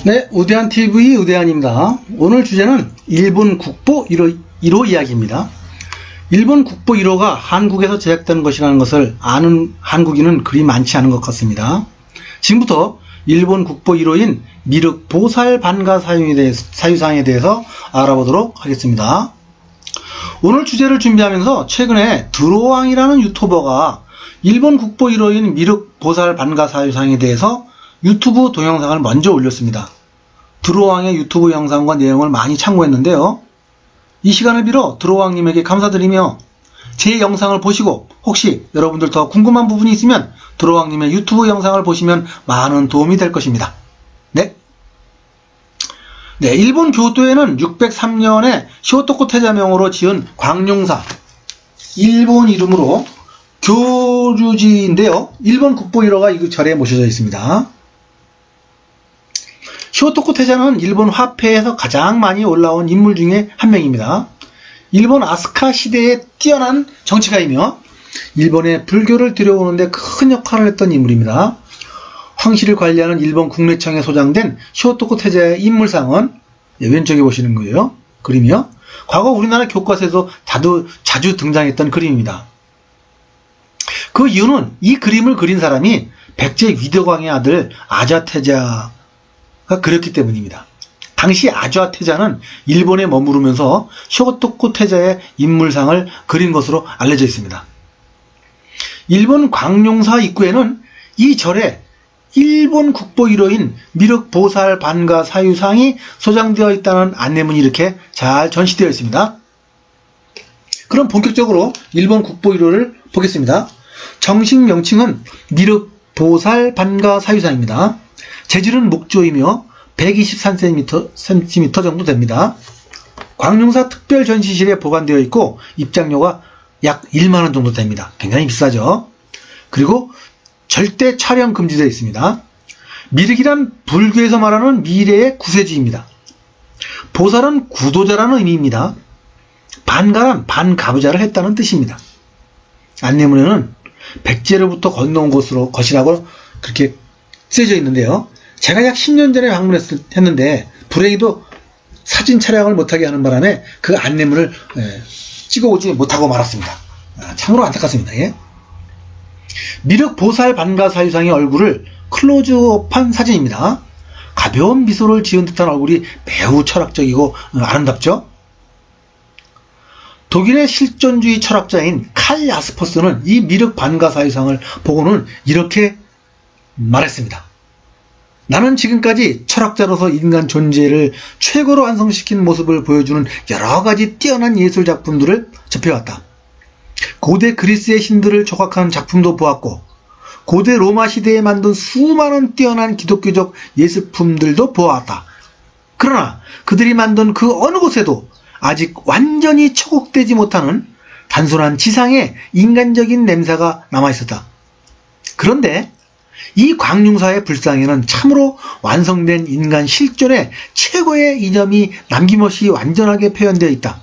네, 우대한TV 우대한입니다. 오늘 주제는 일본 국보 1호 이야기입니다. 일본 국보 1호가 한국에서 제작된 것이라는 것을 아는 한국인은 그리 많지 않은 것 같습니다. 지금부터 일본 국보 1호인 미륵 보살 반가 사유상에 대해서 알아보도록 하겠습니다. 오늘 주제를 준비하면서 최근에 드로왕이라는 유튜버가 일본 국보 1호인 미륵 보살 반가 사유상에 대해서 유튜브 동영상을 먼저 올렸습니다. 드로왕의 유튜브 영상과 내용을 많이 참고했는데요. 이 시간을 빌어 드로왕님에게 감사드리며 제 영상을 보시고 혹시 여러분들 더 궁금한 부분이 있으면 드로왕님의 유튜브 영상을 보시면 많은 도움이 될 것입니다. 네, 일본 교토에는 603년에 쇼토코 태자명으로 지은 광룡사, 일본 이름으로 교류지인데요. 일본 국보 1호가 이 절에 모셔져 있습니다. 쇼토코 태자는 일본 화폐에서 가장 많이 올라온 인물 중에 한 명입니다. 일본 아스카 시대에 뛰어난 정치가이며 일본의 불교를 들여오는데 큰 역할을 했던 인물입니다. 황실을 관리하는 일본 국내청에 소장된 쇼토코 태자의 인물상은 왼쪽에 보시는 거예요. 그림이요. 과거 우리나라 교과서에서 자주 등장했던 그림입니다. 그 이유는 이 그림을 그린 사람이 백제 위덕왕의 아들 아좌태자가 그렸기 때문입니다. 당시 아좌태자는 일본에 머무르면서 쇼토코 태자의 인물상을 그린 것으로 알려져 있습니다. 일본 광룡사 입구에는 이 절에 일본 국보 1호인 미륵 보살 반가 사유상이 소장되어 있다는 안내문이 이렇게 잘 전시되어 있습니다. 그럼 본격적으로 일본 국보 1호를 보겠습니다. 정식 명칭은 미륵 보살 반가 사유상입니다. 재질은 목조이며 123cm 정도 됩니다. 광룡사 특별 전시실에 보관되어 있고 입장료가 약 1만원 정도 됩니다. 굉장히 비싸죠. 그리고 절대 촬영 금지되어 있습니다. 미륵이란 불교에서 말하는 미래의 구세주입니다. 보살은 구도자라는 의미입니다. 반가란 반가부자를 했다는 뜻입니다. 안내문에는 백제로부터 건너온 것이라고 그렇게 쓰여져 있는데요. 제가 약 10년 전에 방문했는데 불행히도 사진 촬영을 못하게 하는 바람에 그 안내문을 찍어오지 못하고 말았습니다. 참으로 안타깝습니다. 예? 미륵 보살 반가 사유상의 얼굴을 클로즈업한 사진입니다. 가벼운 미소를 지은 듯한 얼굴이 매우 철학적이고 아름답죠. 독일의 실존주의 철학자인 칼 야스퍼스는 이 미륵 반가 사유상을 보고는 이렇게 말했습니다. 나는 지금까지 철학자로서 인간 존재를 최고로 완성시킨 모습을 보여주는 여러가지 뛰어난 예술작품들을 접해왔다. 고대 그리스의 신들을 조각한 작품도 보았고 고대 로마 시대에 만든 수많은 뛰어난 기독교적 예술품들도 보아왔다. 그러나 그들이 만든 그 어느 곳에도 아직 완전히 처곡되지 못하는 단순한 지상의 인간적인 냄새가 남아있었다. 그런데 이 광룡사의 불상에는 참으로 완성된 인간 실존의 최고의 이념이 남김없이 완전하게 표현되어 있다.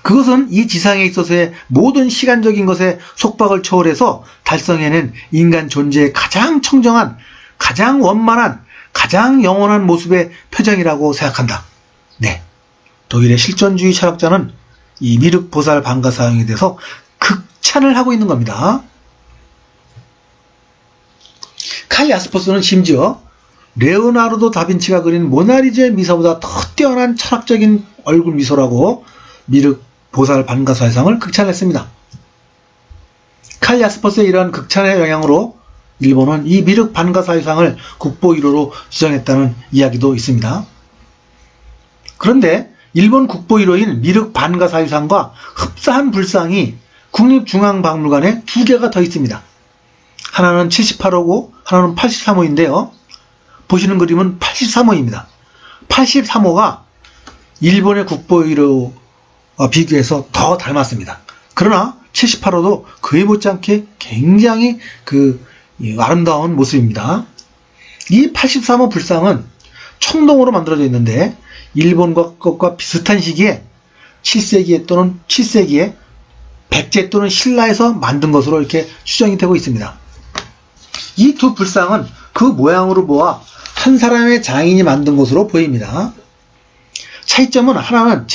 그것은 이 지상에 있어서의 모든 시간적인 것의 속박을 초월해서 달성해낸 인간 존재의 가장 청정한, 가장 원만한, 가장 영원한 모습의 표정이라고 생각한다. 네, 독일의 실존주의 철학자는 이 미륵 보살 반가 사유상에 대해서 극찬을 하고 있는 겁니다. 칼 야스퍼스는 심지어 레오나르도 다빈치가 그린 모나리자의 미소보다 더 뛰어난 철학적인 얼굴 미소라고 미륵 보살 반가 사유상을 극찬했습니다. 칼 야스퍼스의 이러한 극찬의 영향으로 일본은 이 미륵 반가 사유상을 국보 1호로 지정했다는 이야기도 있습니다. 그런데 일본 국보 1호인 미륵 반가 사유상과 흡사한 불상이 국립중앙박물관에 2개가 더 있습니다. 하나는 78호고 하나는 83호인데요. 보시는 그림은 83호입니다. 83호가 일본의 국보 1호 비교해서 더 닮았습니다. 그러나 78호도 그에 못지않게 굉장히 아름다운 모습입니다. 이 83호 불상은 청동으로 만들어져 있는데 일본 것과 비슷한 시기에 7세기에 또는 7세기에 백제 또는 신라에서 만든 것으로 이렇게 추정이 되고 있습니다. 이 두 불상은 그 모양으로 보아 한 사람의 장인이 만든 것으로 보입니다. 차이점은 하나는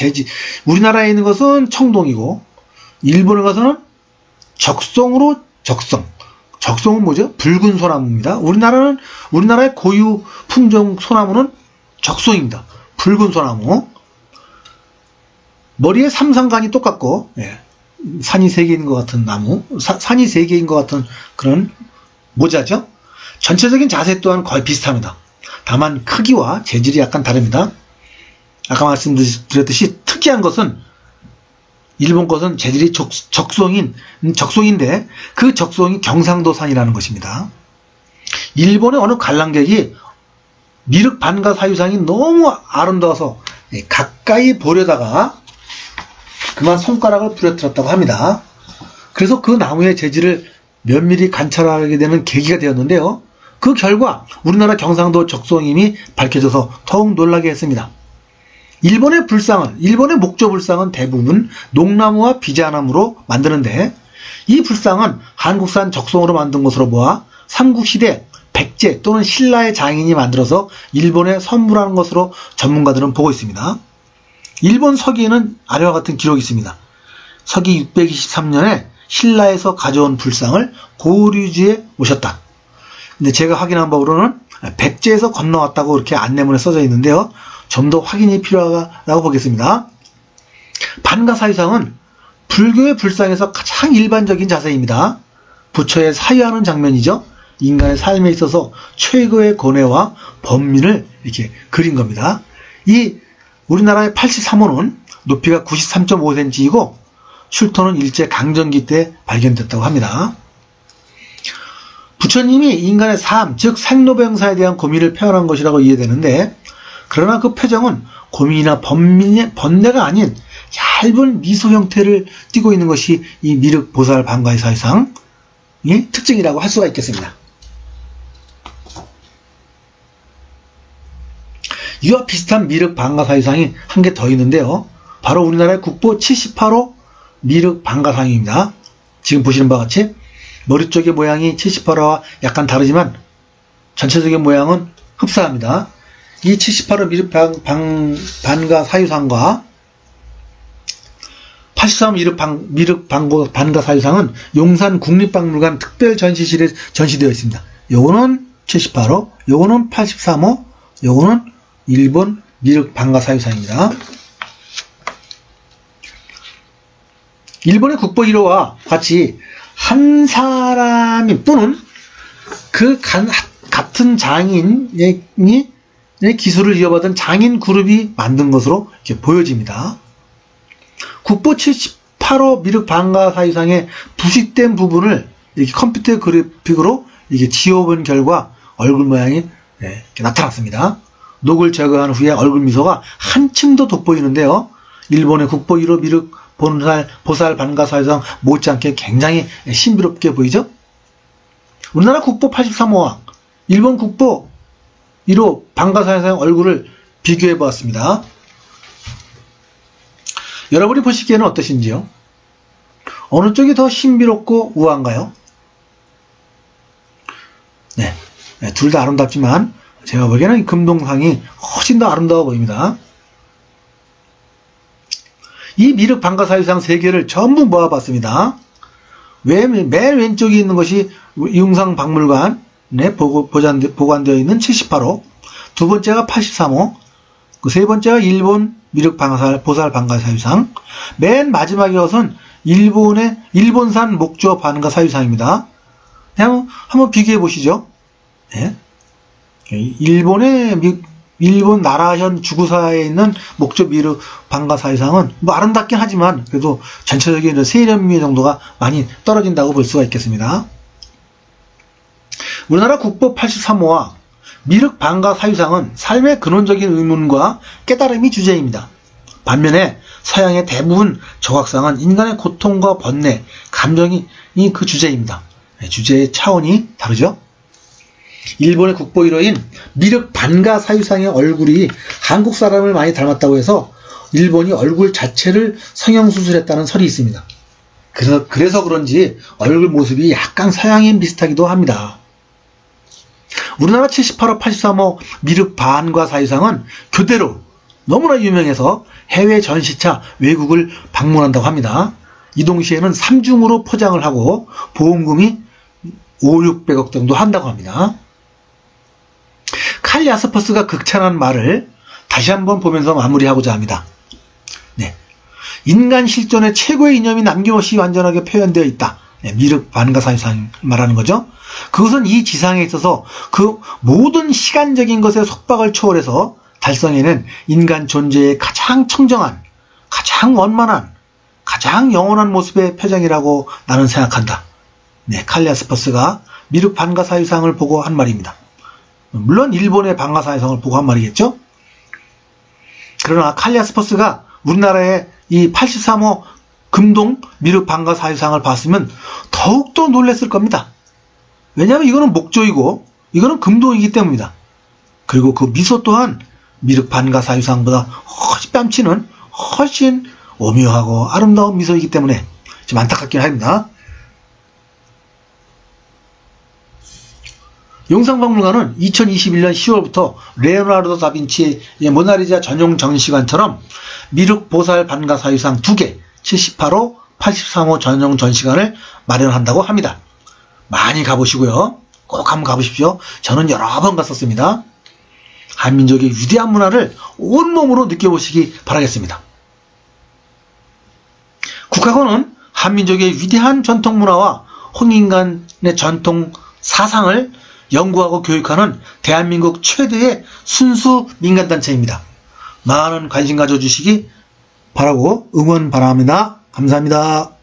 우리나라에 있는 것은 청동이고 일본에 가서는 적송으로 적송은 뭐죠? 붉은 소나무입니다. 우리나라의 고유 품종 소나무는 적송입니다. 붉은 소나무. 머리에 삼성간이 똑같고, 산이 3개인 것 같은 나무, 산이 3개인 것 같은 그런 모자죠. 전체적인 자세 또한 거의 비슷합니다. 다만 크기와 재질이 약간 다릅니다. 아까 말씀드렸듯이 특이한 것은 일본 것은 재질이 적송인데 그 적송이 경상도산이라는 것입니다. 일본의 어느 관람객이 미륵 반가 사유상이 너무 아름다워서 가까이 보려다가 그만 손가락을 부러뜨렸다고 합니다. 그래서 그 나무의 재질을 면밀히 관찰하게 되는 계기가 되었는데요. 그 결과 우리나라 경상도 적송임이 밝혀져서 더욱 놀라게 했습니다. 일본의 목조 불상은 대부분 녹나무와 비자나무로 만드는데 이 불상은 한국산 적송으로 만든 것으로 보아 삼국시대 백제 또는 신라의 장인이 만들어서 일본에 선물한 것으로 전문가들은 보고 있습니다. 일본 서기에는 아래와 같은 기록이 있습니다. 서기 623년에 신라에서 가져온 불상을 고류지에 모셨다. 근데 제가 확인한 바로는 백제에서 건너왔다고 이렇게 안내문에 써져 있는데요. 좀 더 확인이 필요하다고 보겠습니다. 반가사유상은 불교의 불상에서 가장 일반적인 자세입니다. 부처의 사유하는 장면이죠. 인간의 삶에 있어서 최고의 고뇌와 번민을 이렇게 그린 겁니다. 이 우리나라의 83호는 높이가 93.5cm이고 출토는 일제 강점기 때 발견됐다고 합니다. 부처님이 인간의 삶, 즉 생로병사에 대한 고민을 표현한 것이라고 이해되는데 그러나 그 표정은 고민이나 번뇌가 아닌 얇은 미소 형태를 띠고 있는 것이 이 미륵 보살 반가의 사유상의 특징이라고 할 수가 있겠습니다. 이와 비슷한 미륵 반가 사유상이 한 개 더 있는데요. 바로 우리나라의 국보 78호 미륵 반가상입니다. 지금 보시는 바와 같이 머리 쪽의 모양이 78호와 약간 다르지만 전체적인 모양은 흡사합니다. 이 78호 미륵 반가 사유상과 83 미륵 반가 사유상은 용산 국립박물관 특별 전시실에 전시되어 있습니다. 요거는 78호, 요거는 83호, 요거는 일본 미륵 반가 사유상입니다. 일본의 국보 1호와 같이 한 사람이 또는 그 같은 장인이 기술을 이어받은 장인 그룹이 만든 것으로 이렇게 보여집니다. 국보 78호 미륵 반가 사유상의 부식된 부분을 이렇게 컴퓨터 그래픽으로 이렇게 지워본 결과 얼굴 모양이 이렇게 나타났습니다. 녹을 제거한 후에 얼굴 미소가 한층 더 돋보이는데요. 일본의 국보 1호 미륵 보살 반가 사유상 못지않게 굉장히 신비롭게 보이죠? 우리나라 국보 83호와 일본 국보 1호 반가 사유상 얼굴을 비교해 보았습니다. 여러분이 보시기에는 어떠신지요? 어느 쪽이 더 신비롭고 우아한가요? 네, 둘 다 아름답지만 제가 보기에는 금동상이 훨씬 더 아름다워 보입니다. 이 미륵 반가 사유상 3개를 전부 모아봤습니다. 맨 왼쪽에 있는 것이 용산박물관에 보관되어 있는 78호, 두 번째가 83호, 그 세 번째가 일본 미륵 보살 반가 사유상, 맨 마지막에 것은 일본산 목조 반가 사유상입니다. 한번 비교해 보시죠. 네. 일본 나라현 주구사에 있는 목조 미륵 반가 사유상은 뭐 아름답긴 하지만 그래도 전체적인 세련미 정도가 많이 떨어진다고 볼 수가 있겠습니다. 우리나라 국보 83호와 미륵 반가 사유상은 삶의 근원적인 의문과 깨달음이 주제입니다. 반면에 서양의 대부분 조각상은 인간의 고통과 번뇌, 감정이 그 주제입니다. 주제의 차원이 다르죠. 일본의 국보 1호인 미륵 반가 사유상의 얼굴이 한국 사람을 많이 닮았다고 해서 일본이 얼굴 자체를 성형수술했다는 설이 있습니다. 그래서 그런지 얼굴 모습이 약간 서양인 비슷하기도 합니다. 우리나라 78호, 83호 미륵 반과 사유상은 교대로 너무나 유명해서 해외 전시차 외국을 방문한다고 합니다. 이 동시에는 3중으로 포장을 하고 보험금이 500~600억 정도 한다고 합니다. 칼 야스퍼스가 극찬한 말을 다시 한번 보면서 마무리하고자 합니다. 네. 인간 실존의 최고의 이념이 남김없이 완전하게 표현되어 있다. 네, 미륵 반과 사유상 말하는 거죠. 그것은 이 지상에 있어서 그 모든 시간적인 것의 속박을 초월해서 달성해낸 인간 존재의 가장 청정한, 가장 원만한, 가장 영원한 모습의 표정이라고 나는 생각한다. 네, 칼 야스퍼스가 미륵 반과 사유상을 보고 한 말입니다. 물론 일본의 반과 사유상을 보고 한 말이겠죠. 그러나 칼 야스퍼스가 우리나라의 이 83호 금동 미륵 반과 사유상을 봤으면 더욱더 놀랐을 겁니다. 왜냐하면 이거는 목조이고 이거는 금동이기 때문입니다. 그리고 그 미소 또한 미륵 반과 사유상보다 훨씬 뺨치는 훨씬 오묘하고 아름다운 미소이기 때문에 좀 안타깝긴 합니다. 용산박물관은 2021년 10월부터 레오나르도 다빈치의 모나리자 전용 전시관처럼 미륵 보살 반과 사유상 2개, 78호, 83호 전용 전시관을 마련한다고 합니다. 많이 가보시고요. 꼭 한번 가보십시오. 저는 여러 번 갔었습니다. 한민족의 위대한 문화를 온몸으로 느껴보시기 바라겠습니다. 국가고는 한민족의 위대한 전통 문화와 홍인간의 전통 사상을 연구하고 교육하는 대한민국 최대의 순수 민간단체입니다. 많은 관심 가져주시기 바라고 응원 바랍니다. 감사합니다.